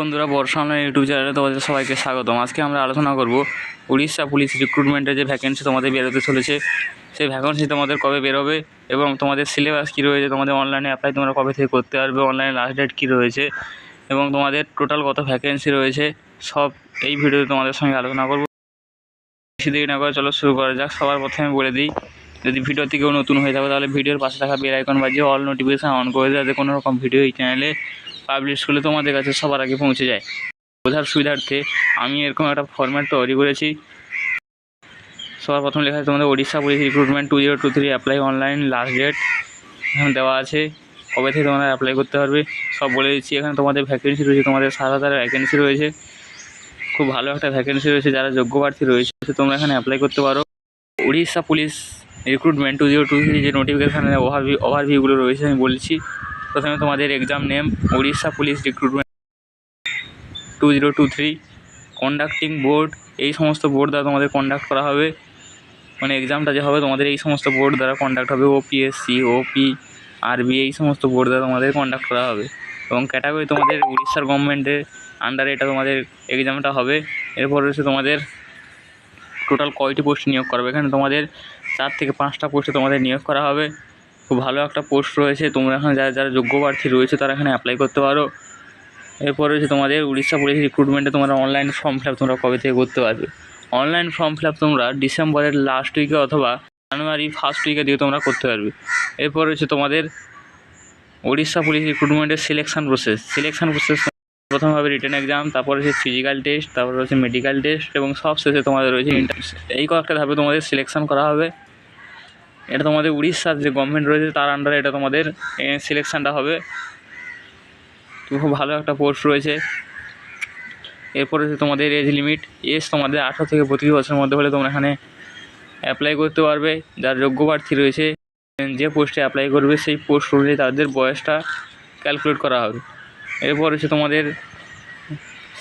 বন্ধুরা, বর্ষা online YouTube চ্যানেলে তোমাদের সবাইকে স্বাগতম। আজকে আমরা আলোচনা করব উড়িষ্যা পুলিশ রিক্রুটমেন্টের যে ভ্যাকেন্সি তোমাদের বেরোতে চলেছে, সেই ভ্যাকেন্সি তোমাদের কবে বেরোবে এবং তোমাদের সিলেবাস কী রয়েছে, তোমাদের অনলাইনে অ্যাপ্লাই তোমরা কবে থেকে করতে পারবে, অনলাইনে লাস্ট ডেট কী রয়েছে এবং তোমাদের টোটাল কত ভ্যাকেন্সি রয়েছে, সব এই ভিডিওতে তোমাদের সঙ্গে আলোচনা করব। বেশি দেরি না করে চলো শুরু করা যাক। সবার প্রথমে বলে দিই, যদি ভিডিওতে কেউ নতুন হয়ে যাবে তাহলে ভিডিওর পাশে থাকা বেল আইকন বাজিয়ে অল নোটিফিকেশান অন করে দেয়, যাতে কোনো রকম ভিডিও এই চ্যানেলে পাবলিশ করলে তোমাদের কাছে সবার আগে পৌঁছে যায়। বোঝার সুবিধার্থে আমি এরকম একটা ফরম্যাট তৈরি করেছি। সবার প্রথম লেখা আছে তোমাদের Odisha police recruitment 2023 apply online last date এখানে দেওয়া আছে, কবে থেকে তোমরা অ্যাপ্লাই করতে পারবে সব বলে দিচ্ছি। এখানে তোমাদের ভ্যাকেন্সি রয়েছে, তোমাদের 7,000 ভ্যাকেন্সি রয়েছে, খুব ভালো একটা ভ্যাকেন্সি রয়েছে। যারা যোগ্য প্রার্থী রয়েছে তোমরা এখানে অ্যাপ্লাই করতে পারো। ওড়িশা পুলিশ রিক্রুটমেন্ট 2023 যে নোটিফিকেশানের ওভারভিউগুলো রয়েছে আমি বলছি। প্রথমে তোমাদের exam name Odisha police recruitment 2023, conducting board এই সমস্ত বোর্ড দ্বারা তোমাদের কন্ডাক্ট করা হবে, মানে এক্সামটা যে হবে তোমাদের এই সমস্ত বোর্ড দ্বারা কন্ডাক্ট হবে। ওপিএসসি, ওপি, আরবি এই সমস্ত বোর্ড দ্বারা তোমাদের কন্ডাক্ট করা হবে এবং ক্যাটাগরি তোমাদের উড়িষ্যার গভর্নমেন্টের আন্ডারে এটা তোমাদের এক্সামটা হবে। এরপর রয়েছে তোমাদের টোটাল কয়টি পোস্ট নিয়োগ করা হবে। এখানে তোমাদের 4 থেকে 5টা পোস্টে তোমাদের নিয়োগ করা হবে। খুব ভালো একটা পোস্ট রয়েছে, তোমরা এখানে যারা যোগ্য প্রার্থী রয়েছে তারা এখানে অ্যাপ্লাই করতে পারো। এরপর রয়েছে তোমাদের উড়িষ্যা পুলিশ রিক্রুটমেন্টে তোমরা অনলাইন ফর্ম ফিল আপ তোমরা কবে থেকে করতে পারবে। অনলাইন ফর্ম ফিল আপ তোমরা ডিসেম্বরের লাস্ট উইকে অথবা জানুয়ারি ফার্স্ট উইকে দিয়ে তোমরা করতে পারবে। এরপর রয়েছে তোমাদের উড়িষ্যা পুলিশ রিক্রুটমেন্টের সিলেকশান প্রসেস প্রথমে হবে রিটেন এক্সাম, তারপর রয়েছে ফিজিক্যাল টেস্ট, তারপর রয়েছে মেডিকেল টেস্ট এবং সব শেষে তোমাদের রয়েছে ইন্টারভিউ। এই কয়েকটা ধাপে তোমাদের সিলেকশান করা হবে। এটা তোমাদের উড়িষ্যার যে গভর্নমেন্ট রয়েছে তার আন্ডারে এটা তোমাদের সিলেকশানটা হবে। খুব ভালো একটা পোস্ট রয়েছে। এরপর রয়েছে তোমাদের এজ লিমিট, তোমাদের 18 থেকে 32 বছরের মধ্যে হলে তোমরা এখানে অ্যাপ্লাই করতে পারবে। যারা যোগ্য প্রার্থী রয়েছে যে পোস্টে অ্যাপ্লাই করবে সেই পোস্ট অনুযায়ী তাদের বয়সটা ক্যালকুলেট করা হবে। এরপর রয়েছে তোমাদের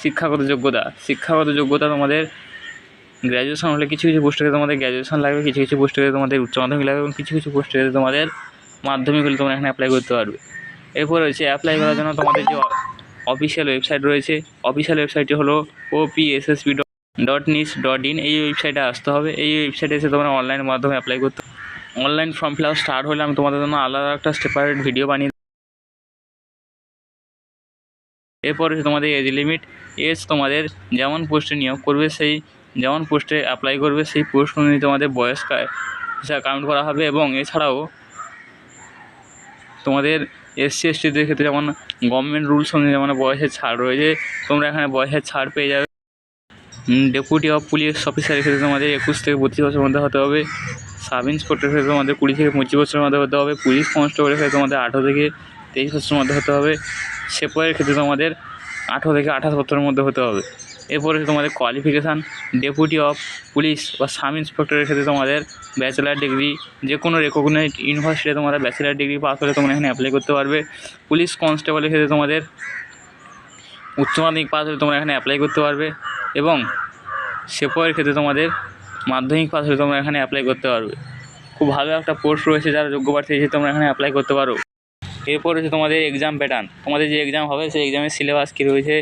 শিক্ষাগত যোগ্যতা তোমাদের গ্র্যাজুয়েশন হলে কিছু পোস্টে তোমাদের গ্র্যাজুয়েশন লাগবে, কিছু পোস্টে তোমাদের উচ্চ মাধ্যমিক লাগবে এবং কিছু পোস্টে তোমাদের মাধ্যমিক হলে তোমরা এখানে অ্যাপ্লাই করতে পারবে। এরপর রয়েছে অ্যাপ্লাই করার জন্য তোমাদের যে অফিসিয়াল ওয়েবসাইট রয়েছে, অফিসিয়াল ওয়েবসাইটটি হলো opssb.nic.in। এই ওয়েবসাইটে আসতে হবে। এই ওয়েবসাইটে এসে তোমরা অনলাইনের মাধ্যমে অ্যাপ্লাই করতে। Online form fill up start হলে আমি তোমাদের জন্য আলাদা একটা সেপারেট ভিডিও বানিয়ে। এরপর হচ্ছে তোমাদের এজ লিমিট, তোমাদের যেমন পোস্টে নিয়োগ করবে যেমন পোস্টে অ্যাপ্লাই করবে সেই পোস্ট অনুযায়ী তোমাদের বয়স কাউন্ট করা হবে। এবং এছাড়াও তোমাদের SC STদের ক্ষেত্রে যেমন গভর্নমেন্ট রুলস অনুযায়ী যেমন বয়সের ছাড় রয়েছে, তোমরা এখানে বয়সের ছাড় পেয়ে যাবে। ডেপুটি অফ পুলিশ অফিসারের ক্ষেত্রে তোমাদের 21 থেকে 32 বছরের মধ্যে হতে হবে। সাব ইন্সপেক্টরের ক্ষেত্রে তোমাদের 20 থেকে 25 বছরের মধ্যে হতে হবে। পুলিশ কনস্টেবলের ক্ষেত্রে তোমাদের 18 থেকে 23 বছরের মধ্যে হতে হবে। সেপয়ের ক্ষেত্রে তোমাদের 18 থেকে 28 বছরের মধ্যে হতে হবে। এরপরে তোমাদের কোয়ালিফিকেশান, ডেপুটি অফ পুলিশ বা সাব ইন্সপেক্টরের ক্ষেত্রে তোমাদের ব্যাচেলার ডিগ্রি, যে কোনো রেকগনাইজড ইউনিভার্সিটিতে তোমাদের ব্যাচেলার ডিগ্রি পাস হলে তোমরা এখানে অ্যাপ্লাই করতে পারবে। পুলিশ কনস্টেবলের ক্ষেত্রে তোমাদের উচ্চ মাধ্যমিক পাস হলে তোমরা এখানে অ্যাপ্লাই করতে পারবে এবং সেপয়ের ক্ষেত্রে তোমাদের মাধ্যমিক পাস হলে তোমরা এখানে অ্যাপ্লাই করতে পারবে। খুব ভালো একটা পোস্ট রয়েছে, যারা যোগ্য প্রার্থী এসে তোমরা এখানে অ্যাপ্লাই করতে পারো। এরপর হচ্ছে তোমাদের এক্সাম প্যাটার্ন, তোমাদের যে এক্সাম হবে সেই এক্সামের সিলেবাস কী রয়েছে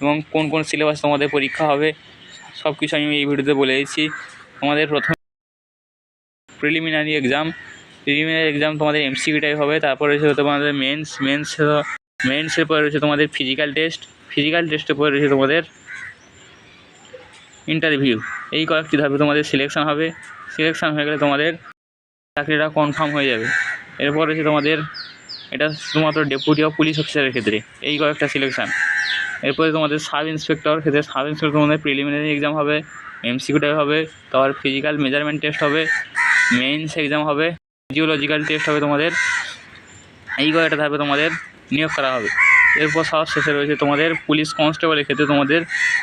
এবং কোন সিলেবাস তোমাদের পরীক্ষা হবে সব কিছু আমি এই ভিডিওতে বলে দিচ্ছি। তোমাদের প্রথম প্রিলিমিনারি এক্সাম তোমাদের MCQ টাইপ হবে। তারপরে রয়েছে তোমাদের মেন্সের পরে রয়েছে তোমাদের ফিজিক্যাল টেস্টের পরে রয়েছে তোমাদের ইন্টারভিউ। এই কয়েকটি ধাপে তোমাদের সিলেকশান হবে। সিলেকশান হয়ে গেলে তোমাদের চাকরিটা কনফার্ম হয়ে যাবে। এরপর রয়েছে তোমাদের, এটা শুধুমাত্র ডেপুটি অফ পুলিশ অফিসারের ক্ষেত্রে এই কয়েকটা সিলেকশান। এরপরে তোমাদের সাব ইন্সপেক্টর তোমাদের প্রিলিমিনারি এক্সাম হবে, MCQ টাইপ হবে, তারপর ফিজিক্যাল মেজারমেন্ট টেস্ট হবে, মেইনস এক্সাম হবে, জিওলজিক্যাল টেস্ট হবে তোমাদের। এই কয়েকটা ধাপে তোমাদের নিয়োগ করা হবে। এরপর সব শেষে রয়েছে তোমাদের পুলিশ কনস্টেবলের ক্ষেত্রে তোমাদের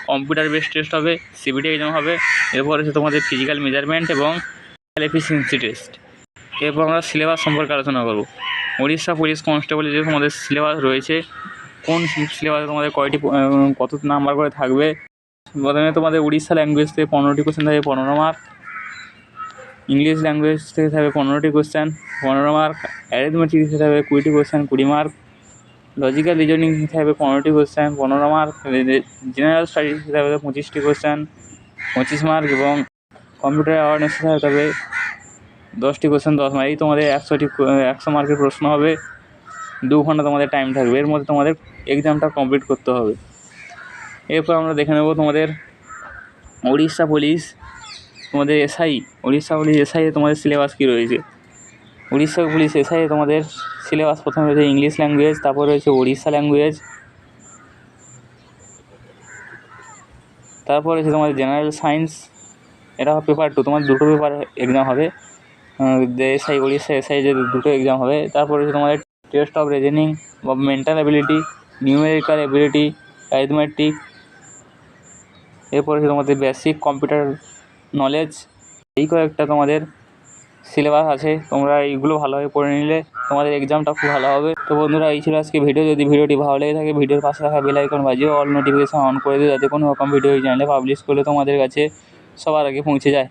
কম্পিউটার বেসড টেস্ট হবে, CBT এক্সাম হবে। এরপর রয়েছে তোমাদের ফিজিক্যাল মেজারমেন্ট এবং এফিসিয়েন্সি টেস্ট। এরপর আমরা সিলেবাস সম্পর্কে আলোচনা করব। উড়িষ্যা পুলিশ কনস্টেবলের যে তোমাদের সিলেবাস রয়েছে, কোন সিলেবাসে তোমাদের কত নাম্বার করে থাকবে। প্রথমে তোমাদের উড়িষ্যা ল্যাঙ্গুয়েজ থেকে 15টি কোশ্চেন থাকবে 15 মার্ক, ইংলিশ ল্যাঙ্গুয়েজ থেকে থাকবে 15টি কোশ্চেন 15 মার্ক, অ্যারিথমেটিক থেকে থাকবে 20টি কোশ্চেন 20 মার্ক, লজিক্যাল রিজনিং দিতে হবে 15টি কোশ্চেন, 15 মার্ক। জেনারেল স্টাডিজ দিতে হবে 25টি কোশ্চেন, 25 মার্ক। এবং কম্পিউটার অ্যাওয়ারনেস দিতে হবে 10টি কোশ্চেন, 10 মার্ক। এই তোমাদের 100 মার্কের প্রশ্ন হবে। 2 ঘন্টা তোমাদের টাইম থাকবে, এর মধ্যে তোমাদের এক্সামটা কমপ্লিট করতে হবে। এরপর আমরা দেখে নেব তোমাদের উড়িষ্যা পুলিশ, তোমাদের উড়িষ্যা পুলিশ এসআইয়ে তোমাদের সিলেবাস কী রয়েছে। উড়িষ্যা পুলিশ এসআইয়ে তোমাদের সিলেবাস প্রথমে রয়েছে ইংলিশ ল্যাঙ্গুয়েজ, তারপর রয়েছে উড়িষ্যা ল্যাঙ্গুয়েজ, তারপর রয়েছে তোমাদের জেনারেল সায়েন্স। এটা পেপার 2, তোমার 2টো পেপার এক্সাম হবে। এসআই উড়িষ্যা এসআই যে 2টো এক্সাম হবে। তারপর রয়েছে তোমাদের টেস্ট অফ রিজনিং বা mental ability, numerical ability, arithmetic. এরপর রয়েছে তোমাদের বেসিক কম্পিউটার নলেজ। এই কয়েকটা তোমাদের সিলেবাস আছে, তোমরা এইগুলো ভালোভাবে পড়ে নিলে তোমাদের এক্সামটা খুব ভালো হবে। তো বন্ধুরা, এই ছিল আজকে ভিডিও। যদি ভিডিওটি ভালো লেগে থাকে ভিডিওর পাশে রাখা বেল আইকন বাজিয়ে অল নোটিফিকেশন অন করে দিও, যাতে কোনো রকম ভিডিও এই চ্যানেলে পাবলিশ করলে তোমাদের কাছে সবার আগে পৌঁছে যায়।